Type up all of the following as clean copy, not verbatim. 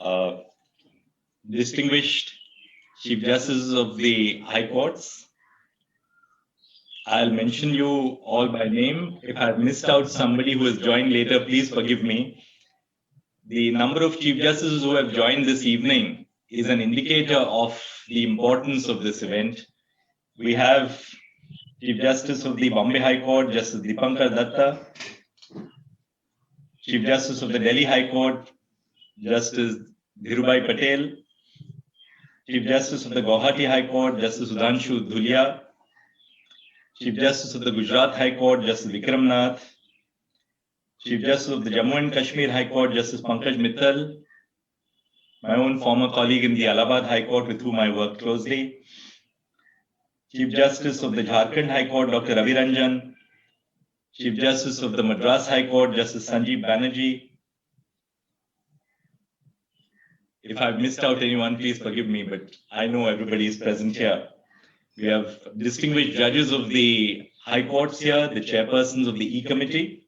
uh, distinguished Chief Justices of the High Courts. I'll mention you all by name. If I've missed out somebody who has joined later, please forgive me. The number of Chief Justices who have joined this evening is an indicator of the importance of this event. We have Chief Justice of the Bombay High Court, Justice Dipankar Datta, Chief Justice of the Delhi High Court, Justice Dhirubhai Patel, Chief Justice of the Guwahati High Court, Justice Sudhanshu Dhulia, Chief Justice of the Gujarat High Court, Justice Vikram Nath, Chief Justice of the Jammu and Kashmir High Court, Justice Pankaj Mittal, my own former colleague in the Allahabad High Court with whom I worked closely, Chief Justice of the Jharkhand High Court, Dr. Ravi Ranjan, Chief Justice of the Madras High Court, Justice Sanjeev Banerjee. If I've missed out anyone, please forgive me, but I know everybody is present here. We have distinguished judges of the High Courts here, the chairpersons of the E-Committee,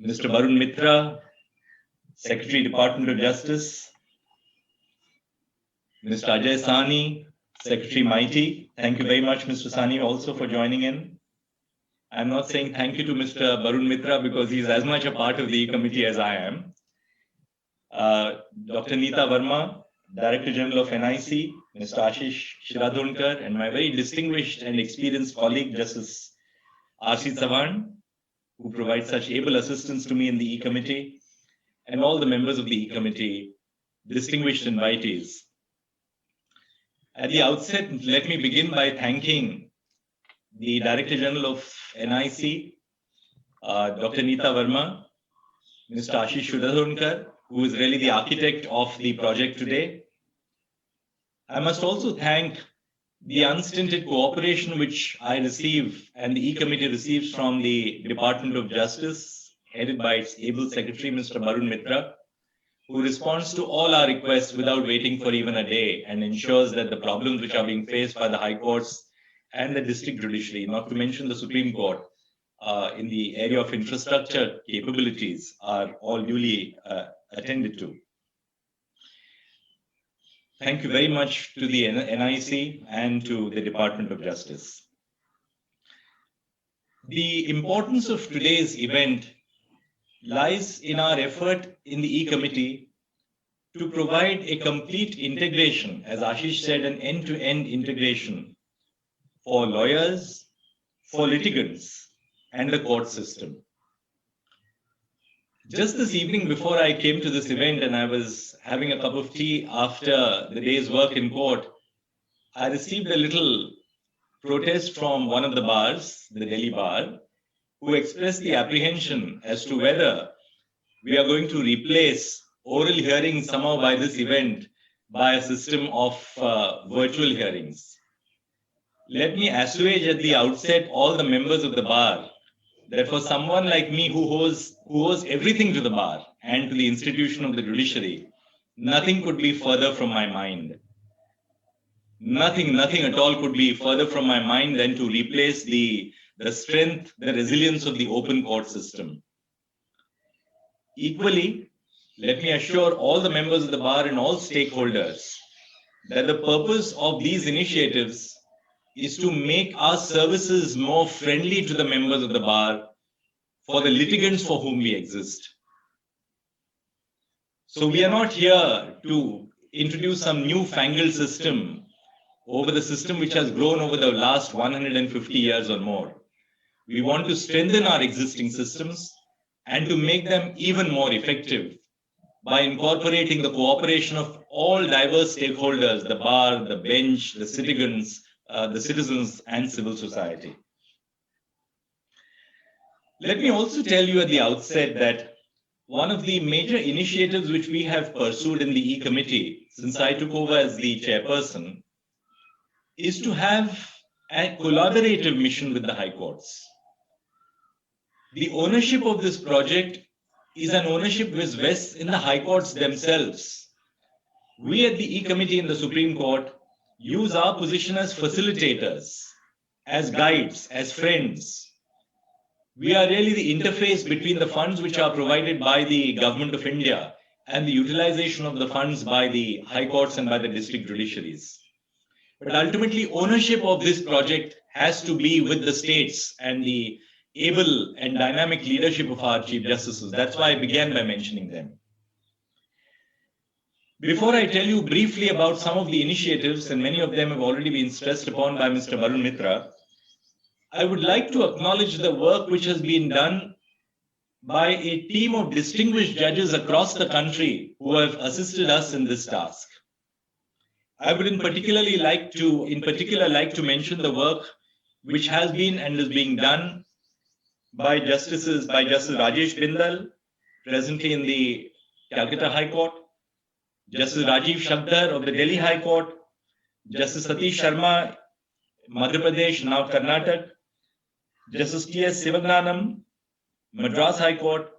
Mr. Barun Mitra, Secretary, Department of Justice, Mr. Ajay Sani, Secretary Mighty. Thank you very much, Mr. Sani, also for joining in. I'm not saying thank you to Mr. Barun Mitra because he's as much a part of the E-Committee as I am. Dr. Neeta Verma, Director General of NIC, Mr. Ashish Shiradhonkar, and my very distinguished and experienced colleague, Justice R.C. Savan, who provides such able assistance to me in the E-Committee, and all the members of the E-Committee, distinguished invitees. At the outset, let me begin by thanking the Director General of NIC, Dr. Neeta Verma, Mr. Ashish Shiradhonkar, who is really the architect of the project today. I must also thank the unstinted cooperation which I receive and the E-Committee receives from the Department of Justice, headed by its able secretary, Mr. Barun Mitra, who responds to all our requests without waiting for even a day and ensures that the problems which are being faced by the High Courts and the District Judiciary, not to mention the Supreme Court, in the area of infrastructure capabilities are all duly attended to. Thank you very much to the NIC and to the Department of Justice. The importance of today's event lies in our effort in the E-Committee to provide a complete integration, as Ashish said, an end-to-end integration for lawyers, for litigants, and the court system. Just this evening before I came to this event and I was having a cup of tea after the day's work in court, I received a little protest from one of the bars, the Delhi bar, who expressed the apprehension as to whether we are going to replace oral hearings somehow by this event by a system of virtual hearings. Let me assuage at the outset all the members of the bar that for someone like me who owes everything to the bar and to the institution of the judiciary, nothing could be further from my mind. Nothing at all could be further from my mind than to replace the strength, the resilience of the open court system. Equally, let me assure all the members of the bar and all stakeholders that the purpose of these initiatives is to make our services more friendly to the members of the bar for the litigants for whom we exist. So we are not here to introduce some newfangled system over the system which has grown over the last 150 years or more. We want to strengthen our existing systems and to make them even more effective by incorporating the cooperation of all diverse stakeholders, the bar, the bench, the citizens and civil society. Let me also tell you at the outset that one of the major initiatives which we have pursued in the E-Committee since I took over as the chairperson is to have a collaborative mission with the High Courts. The ownership of this project is an ownership which vests in the High Courts themselves. We at the E-Committee in the Supreme Court use our position as facilitators, as guides, as friends. We are really the interface between the funds which are provided by the Government of India and the utilization of the funds by the high courts and by the district judiciaries. But ultimately, ownership of this project has to be with the states and the able and dynamic leadership of our Chief Justices. That's why I began by mentioning them. Before I tell you briefly about some of the initiatives, and many of them have already been stressed upon by Mr. Varun Mitra, I would like to acknowledge the work which has been done by a team of distinguished judges across the country who have assisted us in this task. I would in particular like to mention the work which has been and is being done by Justice Rajesh Bindal, presently in the Calcutta High Court, Justice Rajiv Shakdar of the Delhi High Court, Justice Satish Sharma, Madhya Pradesh, now Karnataka, Justice T.S. Sivagnanam, Madras High Court,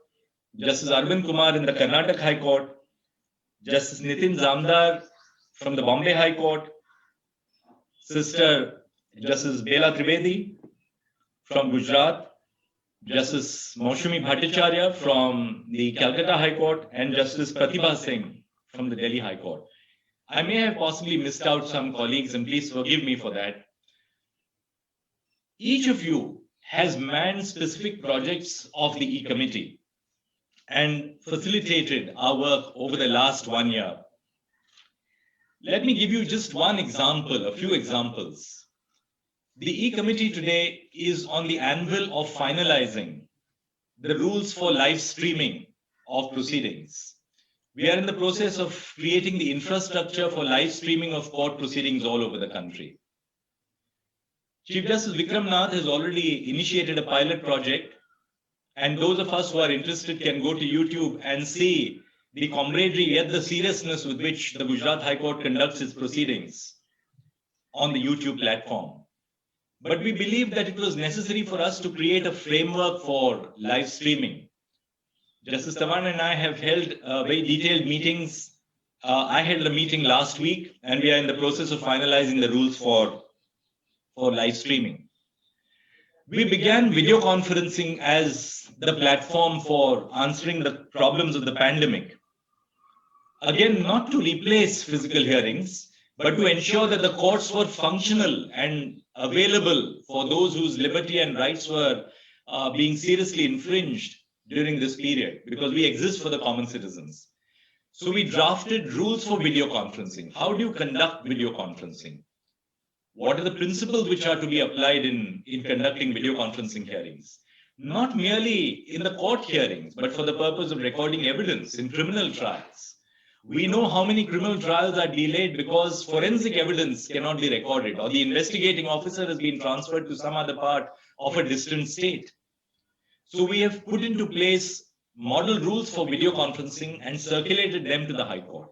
Justice Arvind Kumar in the Karnataka High Court, Justice Nitin Zamdar from the Bombay High Court, Sister Justice Bela Trivedi from Gujarat, Justice Maushami Bhattacharya from the Calcutta High Court, and Justice Pratibha Singh from the Delhi High Court. I may have possibly missed out some colleagues, and please forgive me for that. Each of you has manned specific projects of the E-Committee and facilitated our work over the last 1 year. Let me give you just one example, a few examples. The E-Committee today is on the anvil of finalizing the rules for live streaming of proceedings. We are in the process of creating the infrastructure for live streaming of court proceedings all over the country. Chief Justice Vikram Nath has already initiated a pilot project, and those of us who are interested can go to YouTube and see the camaraderie, yet the seriousness with which the Gujarat High Court conducts its proceedings on the YouTube platform. But we believe that it was necessary for us to create a framework for live streaming. Justice Tavan and I have held very detailed meetings. I held a meeting last week, and we are in the process of finalizing the rules for live streaming. We began video conferencing as the platform for answering the problems of the pandemic. Again, not to replace physical hearings, but to ensure that the courts were functional and available for those whose liberty and rights were being seriously infringed during this period, because we exist for the common citizens. So we drafted rules for video conferencing. How do you conduct video conferencing? What are the principles which are to be applied in conducting video conferencing hearings? Not merely in the court hearings, but for the purpose of recording evidence in criminal trials. We know how many criminal trials are delayed because forensic evidence cannot be recorded, or the investigating officer has been transferred to some other part of a distant state. So we have put into place model rules for video conferencing and circulated them to the High Court.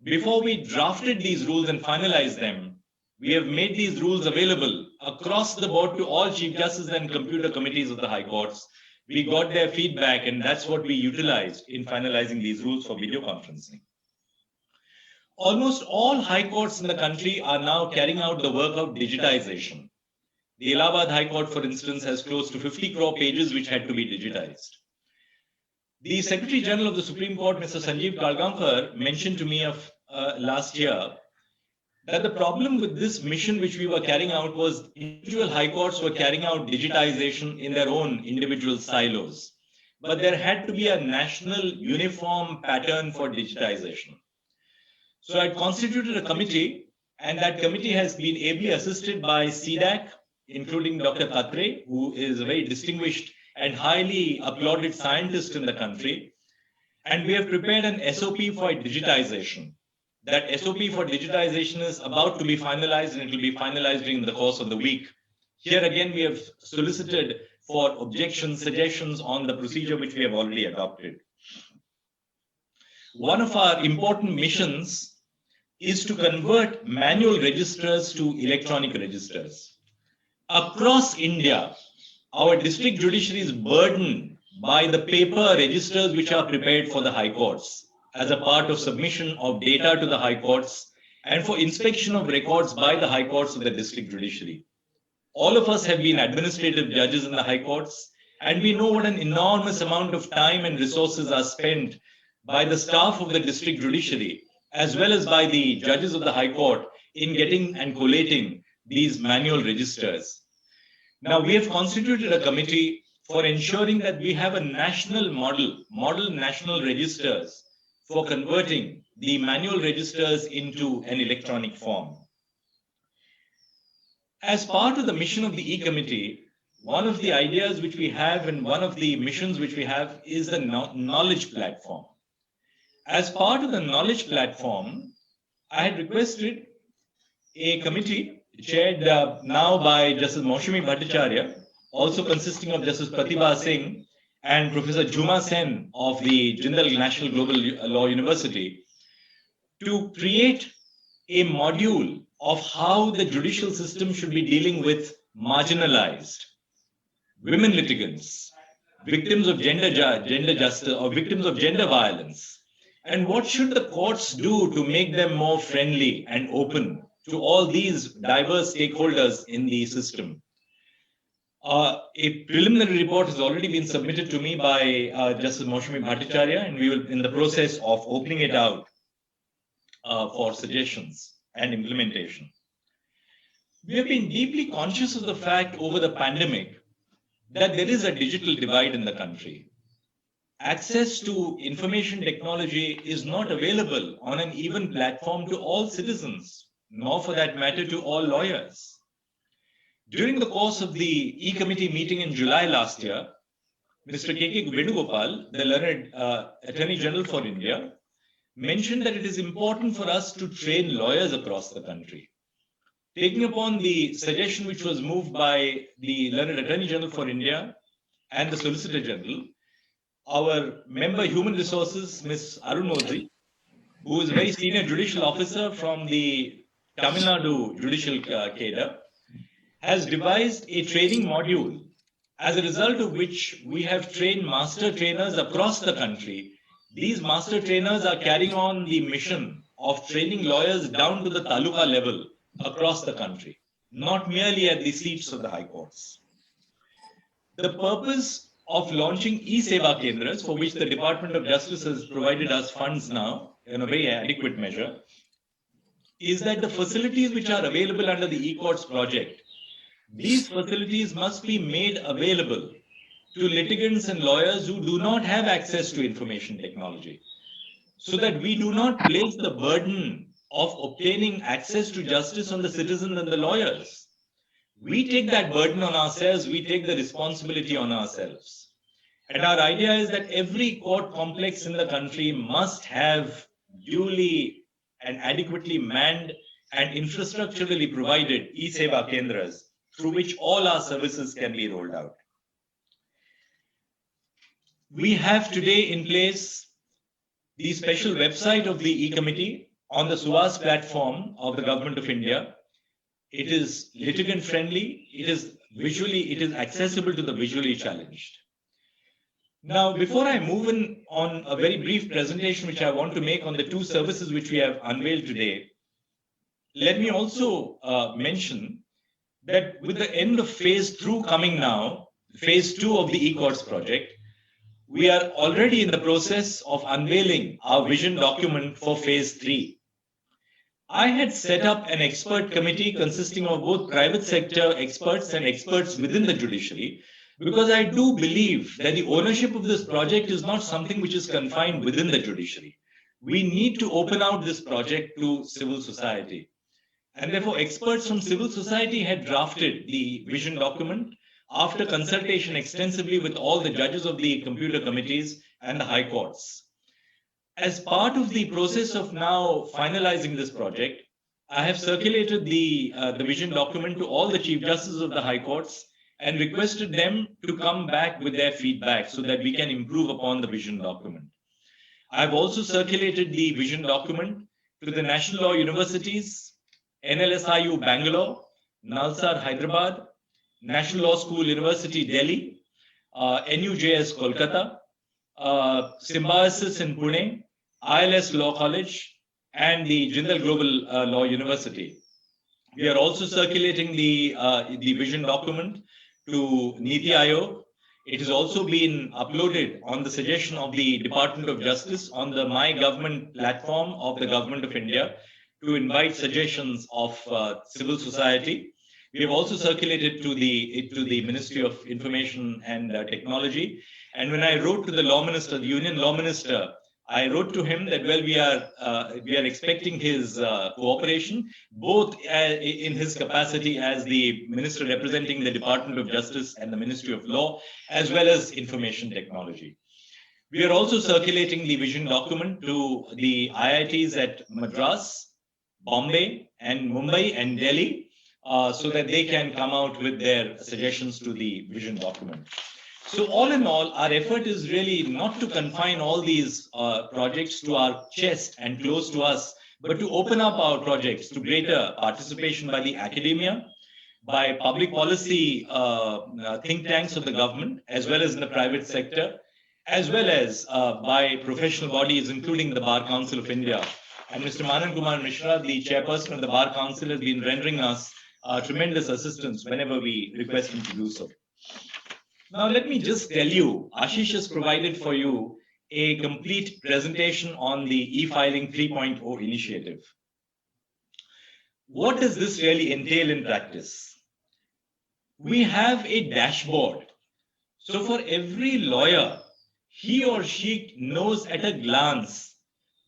Before we drafted these rules and finalized them, we have made these rules available across the board to all Chief Justices and computer committees of the High Courts. We got their feedback, and that's what we utilized in finalizing these rules for video conferencing. Almost all High Courts in the country are now carrying out the work of digitization. The Allahabad High Court, for instance, has close to 50 crore pages which had to be digitized. The Secretary General of the Supreme Court, Mr. Sanjeev Kalgaonkar, mentioned to me last year that the problem with this mission which we were carrying out was individual high courts were carrying out digitization in their own individual silos. But there had to be a national uniform pattern for digitization. So I constituted a committee, and that committee has been ably assisted by CDAC, including Dr. Katre, who is a very distinguished and highly applauded scientist in the country. And we have prepared an SOP for digitization. That SOP for digitization is about to be finalized, and it will be finalized during the course of the week. Here again, we have solicited for objections, suggestions on the procedure which we have already adopted. One of our important missions is to convert manual registers to electronic registers. Across India, our district judiciary is burdened by the paper registers which are prepared for the high courts as a part of submission of data to the high courts and for inspection of records by the high courts of the district judiciary. All of us have been administrative judges in the high courts, and we know what an enormous amount of time and resources are spent by the staff of the district judiciary, as well as by the judges of the High Court in getting and collating these manual registers. Now, we have constituted a committee for ensuring that we have a national model national registers for converting the manual registers into an electronic form. As part of the mission of the E-Committee, one of the ideas which we have and one of the missions which we have is the knowledge platform. As part of the knowledge platform, I had requested a committee chaired now by Justice Moushami Bhattacharya, also consisting of Justice Pratibha Singh and Professor Juma Sen of the Jindal National Global Law University, to create a module of how the judicial system should be dealing with marginalized women litigants, victims of gender justice or victims of gender violence, and what should the courts do to make them more friendly and open to all these diverse stakeholders in the system. A preliminary report has already been submitted to me by Justice Moushami Bhattacharya, and we will in the process of opening it out for suggestions and implementation. We have been deeply conscious of the fact over the pandemic that there is a digital divide in the country. Access to information technology is not available on an even platform to all citizens, nor for that matter to all lawyers. During the course of the E-Committee meeting in July last year, Mr. K.K. Venugopal, the learned Attorney General for India, mentioned that it is important for us to train lawyers across the country. Taking upon the suggestion which was moved by the learned Attorney General for India and the Solicitor General, our member Human Resources, Ms. Arunodri, who is a very senior judicial officer from the Tamil Nadu judicial cadre, has devised a training module, as a result of which we have trained master trainers across the country. These master trainers are carrying on the mission of training lawyers down to the taluka level across the country, not merely at the seats of the high courts. The purpose of launching e-Seva Kendras, for which the Department of Justice has provided us funds now in a very adequate measure, is that the facilities which are available under the e-courts project, these facilities must be made available to litigants and lawyers who do not have access to information technology, so that we do not place the burden of obtaining access to justice on the citizens and the lawyers. We take that burden on ourselves, we take the responsibility on ourselves. And our idea is that every court complex in the country must have duly and adequately manned and infrastructurally provided e-Seva Kendras through which all our services can be rolled out. We have today in place the special website of the E-Committee on the SUVAS platform of the Government of India. It is litigant friendly, it is accessible to the visually challenged. Now, before I move on a very brief presentation which I want to make on the two services which we have unveiled today, let me also mention that with the end of phase 2 coming now, phase 2 of the e-courts project, we are already in the process of unveiling our vision document for phase 3. I had set up an expert committee consisting of both private sector experts and experts within the judiciary, because I do believe that the ownership of this project is not something which is confined within the judiciary. We need to open out this project to civil society. And therefore, experts from civil society had drafted the vision document after consultation extensively with all the judges of the computer committees and the high courts. As part of the process of now finalizing this project, I have circulated the vision document to all the chief justices of the high courts and requested them to come back with their feedback so that we can improve upon the vision document. I have also circulated the vision document to the National Law Universities, NLSIU Bangalore, Nalsar Hyderabad, National Law School University Delhi, NUJS Kolkata, Symbiosis in Pune, ILS Law College, and the Jindal Global Law University. We are also circulating the vision document to NITI Aayog, It has also been uploaded on the suggestion of the Department of Justice on the My Government platform of the Government of India to invite suggestions of civil society. We have also circulated to the Ministry of Information and Technology. And when I wrote to the Law Minister, the Union Law Minister, I wrote to him that, well, we are expecting his cooperation, both in his capacity as the minister representing the Department of Justice and the Ministry of Law, as well as information technology. We are also circulating the vision document to the IITs at Madras, Bombay, and Mumbai and Delhi, so that they can come out with their suggestions to the vision document. So all in all, our effort is really not to confine all these projects to our chest and close to us, but to open up our projects to greater participation by the academia, by public policy think tanks of the government, as well as in the private sector, as well as by professional bodies, including the Bar Council of India. And Mr. Manan Kumar Mishra, the chairperson of the Bar Council, has been rendering us tremendous assistance whenever we request him to do so. Now, let me just tell you, Ashish has provided for you a complete presentation on the e-filing 3.0 initiative. What does this really entail in practice? We have a dashboard. So for every lawyer, he or she knows at a glance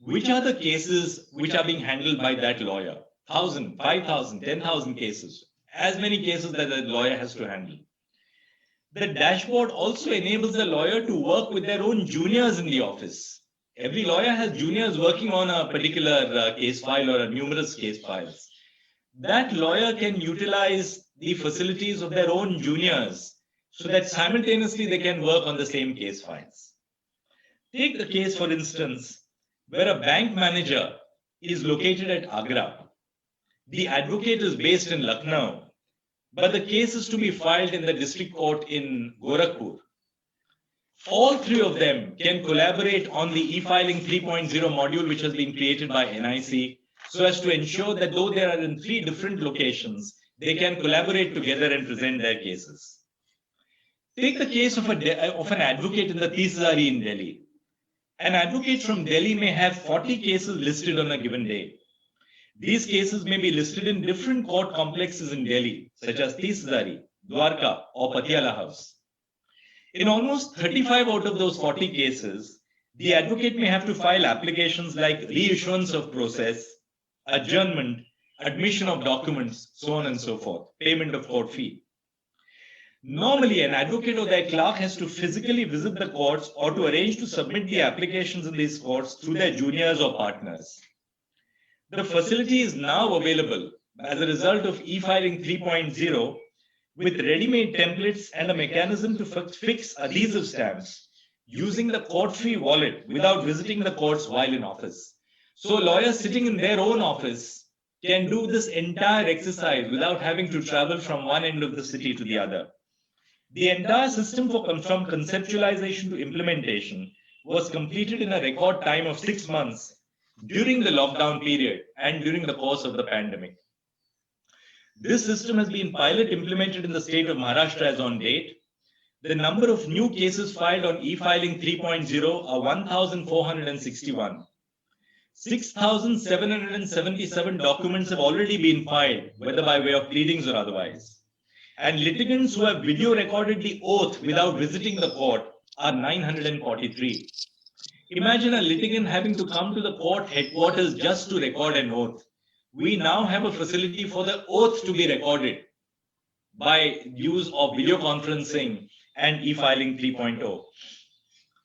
which are the cases which are being handled by that lawyer. 1,000, 5,000, 10,000 cases, as many cases that the lawyer has to handle. The dashboard also enables the lawyer to work with their own juniors in the office. Every lawyer has juniors working on a particular case file or numerous case files. That lawyer can utilize the facilities of their own juniors so that simultaneously they can work on the same case files. Take the case, for instance, where a bank manager is located at Agra. The advocate is based in Lucknow, but the case is to be filed in the district court in Gorakhpur. All three of them can collaborate on the e-filing 3.0 module, which has been created by NIC, so as to ensure that though they are in three different locations, they can collaborate together and present their cases. Take the case of an advocate in the Tisari in Delhi. An advocate from Delhi may have 40 cases listed on a given day. These cases may be listed in different court complexes in Delhi, such as Tisari, Dwarka, or Patiala House. In almost 35 out of those 40 cases, the advocate may have to file applications like reissuance of process, adjournment, admission of documents, so on and so forth, payment of court fee. Normally, an advocate or their clerk has to physically visit the courts or to arrange to submit the applications in these courts through their juniors or partners. The facility is now available as a result of e-filing 3.0 with ready-made templates and a mechanism to fix adhesive stamps using the court fee wallet without visiting the courts while in office. So lawyers sitting in their own office can do this entire exercise without having to travel from one end of the city to the other. The entire system from conceptualization to implementation was completed in a record time of 6 months during the lockdown period and during the course of the pandemic. This system has been pilot implemented in the state of Maharashtra as on date. The number of new cases filed on e-filing 3.0 are 1,461. 6,777 documents have already been filed, whether by way of pleadings or otherwise. And litigants who have video recorded the oath without visiting the court are 943. Imagine a litigant having to come to the court headquarters just to record an oath. We now have a facility for the oath to be recorded by use of video conferencing and e-filing 3.0.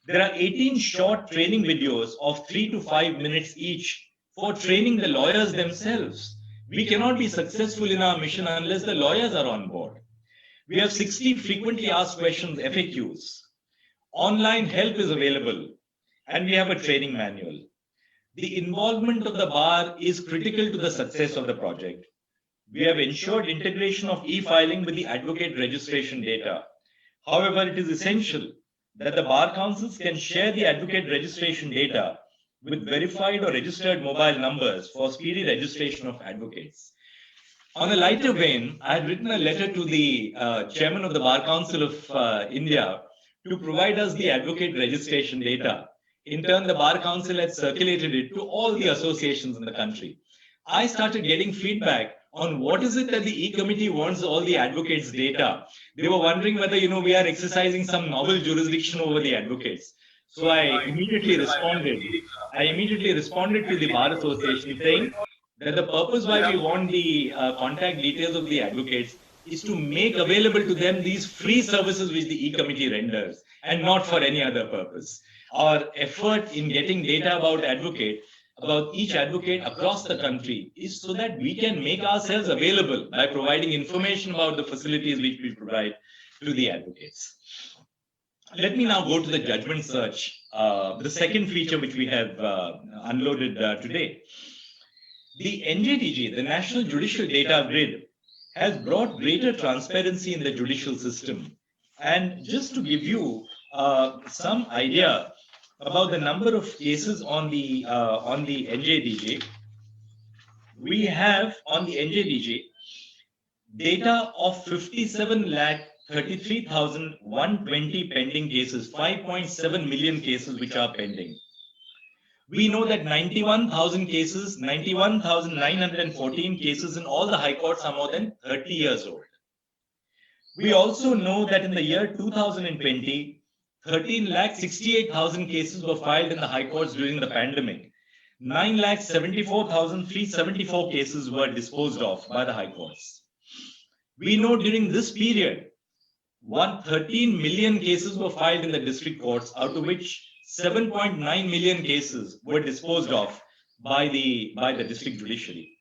There are 18 short training videos of 3 to 5 minutes each for training the lawyers themselves. We cannot be successful in our mission unless the lawyers are on board. We have 60 frequently asked questions, FAQs. Online help is available, and we have a training manual. The involvement of the bar is critical to the success of the project. We have ensured integration of e-filing with the advocate registration data. However, it is essential that the bar councils can share the advocate registration data with verified or registered mobile numbers for speedy registration of advocates. On a lighter vein, I had written a letter to the chairman of the Bar Council of India to provide us the advocate registration data. In turn, the Bar Council had circulated it to all the associations in the country. I started getting feedback on what is it that the E-Committee wants all the advocates' data. They were wondering whether, we are exercising some novel jurisdiction over the advocates. So I immediately responded to the Bar Association saying that the purpose why we want the contact details of the advocates is to make available to them these free services which the E-Committee renders, and not for any other purpose. Our effort in getting data about each advocate across the country is so that we can make ourselves available by providing information about the facilities which we provide to the advocates. Let me now go to the judgment search, the second feature which we have unloaded today. The NJDG, the National Judicial Data Grid, has brought greater transparency in the judicial system. And just to give you some idea about the number of cases on the NJDG, we have on the NJDG data of 57,33,120 pending cases, 5.7 million cases which are pending. We know that 91,914 cases in all the high courts are more than 30 years old. We also know that in the year 2020, 13,68,000 cases were filed in the high courts during the pandemic. 9,74,374 cases were disposed of by the high courts. We know during this period, 13 million cases were filed in the district courts, out of which 7.9 million cases were disposed of by the district judiciary.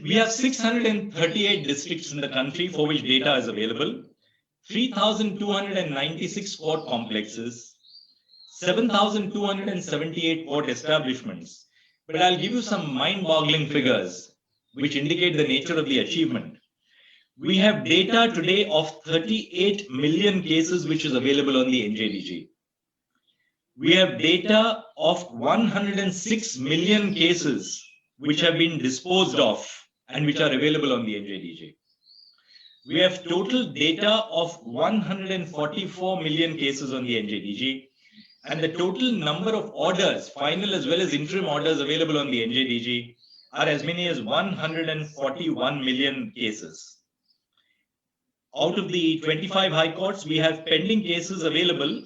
We have 638 districts in the country for which data is available, 3,296 court complexes, 7,278 court establishments. But I'll give you some mind-boggling figures which indicate the nature of the achievement. We have data today of 38 million cases which is available on the NJDG. We have data of 106 million cases which have been disposed of and which are available on the NJDG. We have total data of 144 million cases on the NJDG, and the total number of orders, final as well as interim orders available on the NJDG are as many as 141 million cases. Out of the 25 high courts, we have pending cases available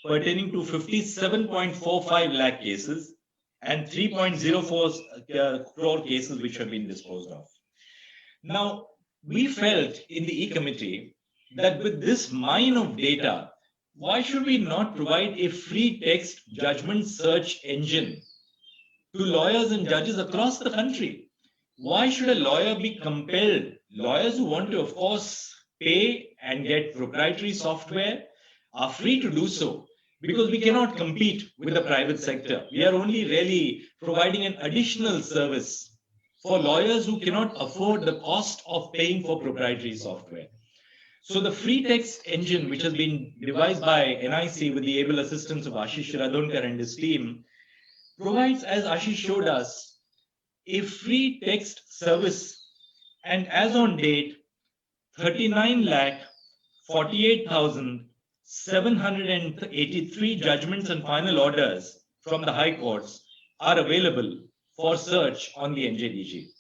pertaining to 57.45 lakh cases and 3.04 crore cases which have been disposed of. Now, we felt in the E-Committee that with this mine of data, why should we not provide a free text judgment search engine to lawyers and judges across the country? Why should a lawyer be compelled? Lawyers who want to, of course, pay and get proprietary software are free to do so, because we cannot compete with the private sector. We are only really providing an additional service for lawyers who cannot afford the cost of paying for proprietary software. So the free text engine, which has been devised by NIC with the able assistance of Ashish Shiradhonkar and his team, provides, as Ashish showed us, a free text service. And as on date, 39,48,783 judgments and final orders from the high courts are available for search on the NJDG.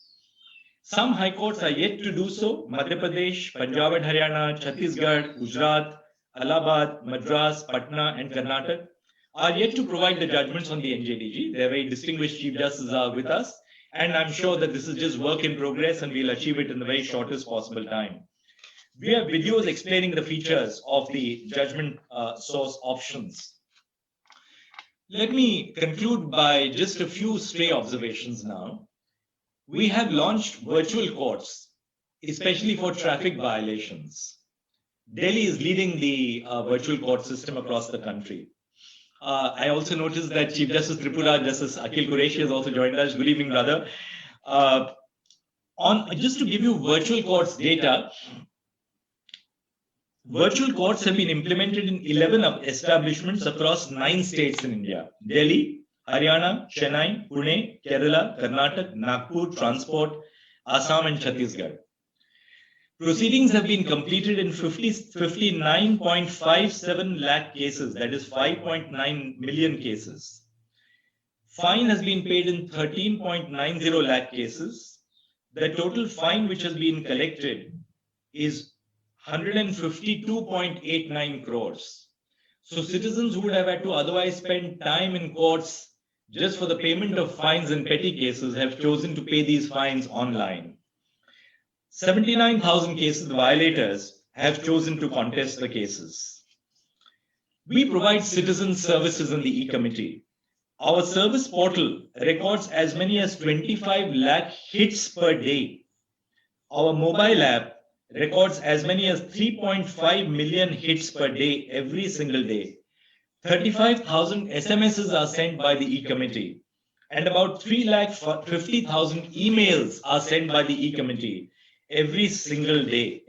Some high courts are yet to do so. Madhya Pradesh, Punjab and Haryana, Chhattisgarh, Gujarat, Allahabad, Madras, Patna and Karnataka are yet to provide the judgments on the NJDG. Their very distinguished Chief Justices are with us, and I'm sure that this is just work in progress and we'll achieve it in the very shortest possible time. We have videos explaining the features of the judgment source options. Let me conclude by just a few stray observations now. We have launched virtual courts, especially for traffic violations. Delhi is leading the virtual court system across the country. I also noticed that Chief Justice Tripura, Justice Akhil Qureshi has also joined us. Good evening, brother. Just to give you virtual courts data, virtual courts have been implemented in 11 establishments across 9 states in India: Delhi, Haryana, Chennai, Pune, Kerala, Karnataka, Nagpur, Transport, Assam and Chhattisgarh. Proceedings have been completed in 59.57 lakh cases, that is 5.9 million cases. Fine has been paid in 13.90 lakh cases. The total fine which has been collected is 152.89 crores. So citizens who would have had to otherwise spend time in courts just for the payment of fines in petty cases have chosen to pay these fines online. 79,000 cases violators have chosen to contest the cases. We provide citizen services in the e-committee. Our service portal records as many as 25 lakh hits per day. Our mobile app records as many as 3.5 million hits per day every single day. 35,000 SMSs are sent by the e-committee, and about 3,50,000 emails are sent by the e-committee every single day.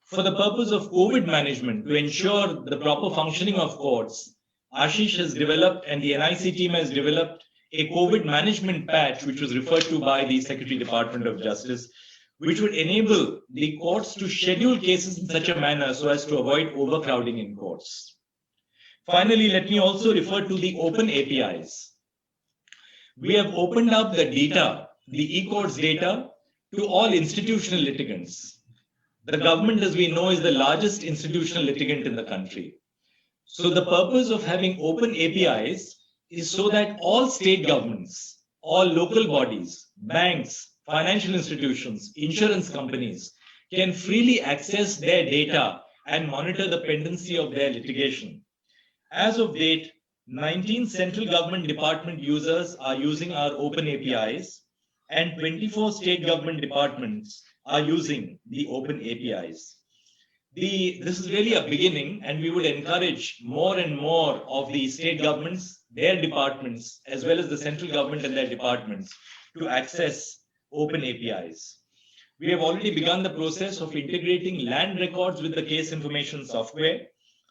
For the purpose of COVID management, to ensure the proper functioning of courts, Ashish has developed and the NIC team has developed a COVID management patch, which was referred to by the Secretary Department of Justice, which would enable the courts to schedule cases in such a manner so as to avoid overcrowding in courts. Finally, let me also refer to the open APIs. We have opened up the data, the e-courts data, to all institutional litigants. The government, as we know, is the largest institutional litigant in the country. So the purpose of having open APIs is so that all state governments, all local bodies, banks, financial institutions, insurance companies can freely access their data and monitor the pendency of their litigation. As of date, 19 central government department users are using our open APIs, and 24 state government departments are using the open APIs. This is really a beginning, and we would encourage more and more of the state governments, their departments, as well as the central government and their departments to access open APIs. We have already begun the process of integrating land records with the case information software.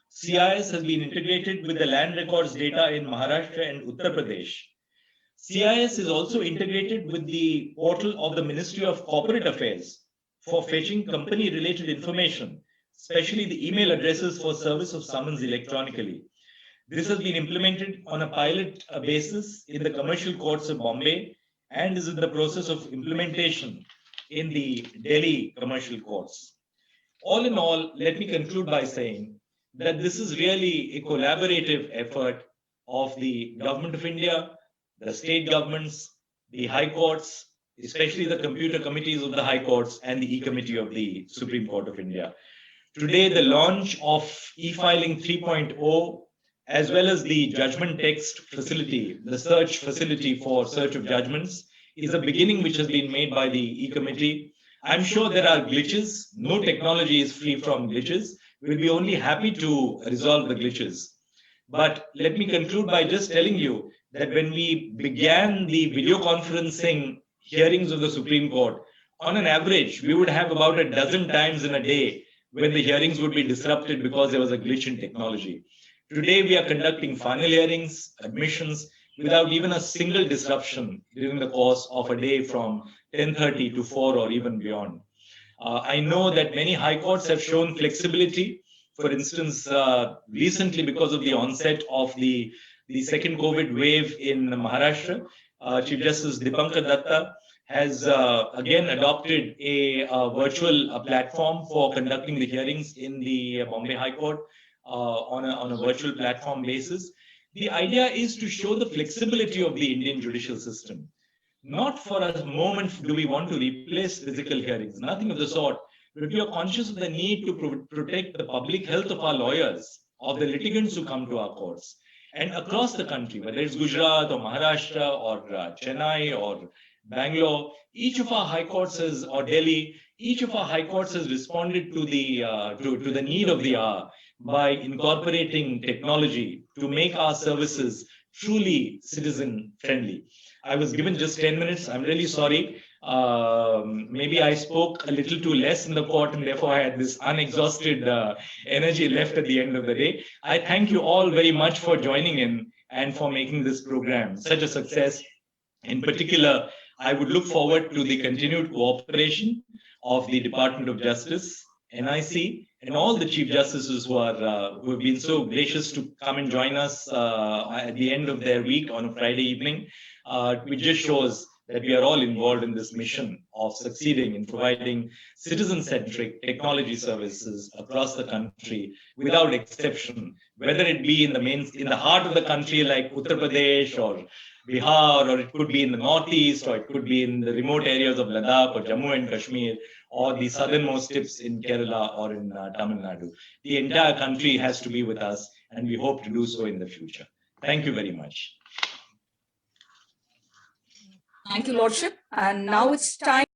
CIS has been integrated with the land records data in Maharashtra and Uttar Pradesh. CIS is also integrated with the portal of the Ministry of Corporate Affairs for fetching company-related information, especially the email addresses for service of summons electronically. This has been implemented on a pilot basis in the commercial courts of Bombay and is in the process of implementation in the Delhi commercial courts. All in all, let me conclude by saying that this is really a collaborative effort of the Government of India, the state governments, the high courts, especially the computer committees of the high courts and the e-committee of the Supreme Court of India. Today, the launch of e-filing 3.0, as well as the judgment text facility, the search facility for search of judgments, is a beginning which has been made by the e-committee. I'm sure there are glitches. No technology is free from glitches. We'll be only happy to resolve the glitches. But let me conclude by just telling you that when we began the video conferencing hearings of the Supreme Court, on an average, we would have about a dozen times in a day when the hearings would be disrupted because there was a glitch in technology. Today, we are conducting final hearings, admissions, without even a single disruption during the course of a day from 10:30 to 4 or even beyond. I know that many high courts have shown flexibility. For instance, recently, because of the onset of the second COVID wave in Maharashtra, Chief Justice Dipankar Datta has again adopted a virtual platform for conducting the hearings in the Bombay High Court on a virtual platform basis. The idea is to show the flexibility of the Indian judicial system. Not for a moment do we want to replace physical hearings, nothing of the sort, but we are conscious of the need to protect the public health of our lawyers, of the litigants who come to our courts. And across the country, whether it's Gujarat or Maharashtra or Chennai or Bangalore, each of our high courts has, or Delhi, each of our high courts has responded to the need of the hour by incorporating technology to make our services truly citizen friendly. I was given just 10 minutes. I'm really sorry. Maybe I spoke a little too less in the court, and therefore I had this unexhausted energy left at the end of the day. I thank you all very much for joining in and for making this program such a success. In particular, I would look forward to the continued cooperation of the Department of Justice, NIC, and all the Chief Justices who have been so gracious to come and join us at the end of their week on a Friday evening. Which just shows that we are all involved in this mission of succeeding in providing citizen-centric technology services across the country without exception, whether it be in the heart of the country like Uttar Pradesh or Bihar, or it could be in the northeast, or it could be in the remote areas of Ladakh or Jammu and Kashmir, or the southernmost tips in Kerala or in Tamil Nadu. The entire country has to be with us, and we hope to do so in the future. Thank you very much. Thank you, Lordship. And now it's time